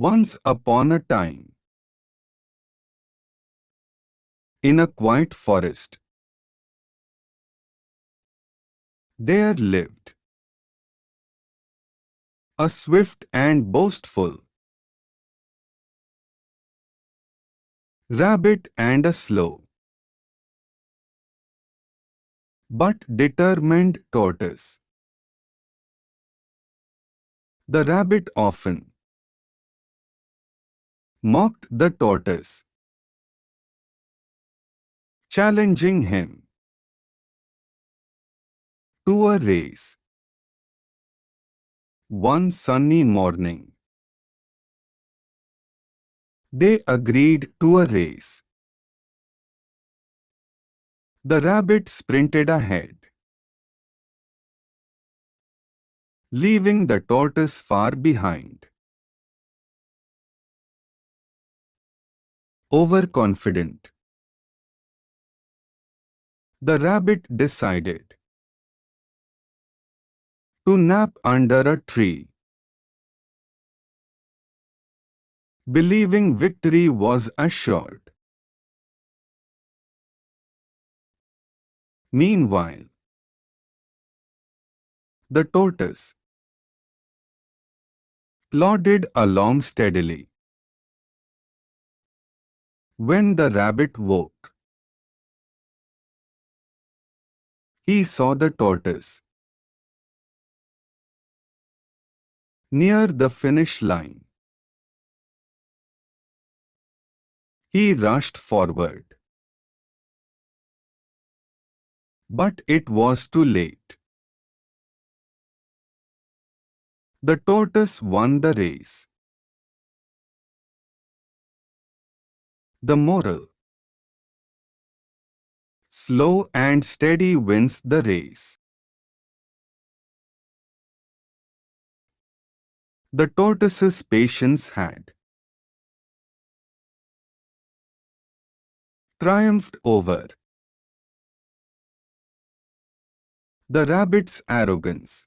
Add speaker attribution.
Speaker 1: Once upon a time, in a quiet forest, there lived a swift and boastful rabbit and a slow but determined tortoise. The rabbit often mocked the tortoise, challenging him to a race. One sunny morning, they agreed to a race. The rabbit sprinted ahead, leaving the tortoise far behind. Overconfident, the rabbit decided to nap under a tree, believing victory was assured. Meanwhile, the tortoise plodded along steadily. When the rabbit woke, he saw the tortoise near the finish line. He rushed forward, but it was too late. The tortoise won the race. The moral: slow and steady wins the race. The tortoise's patience had triumphed over the rabbit's arrogance.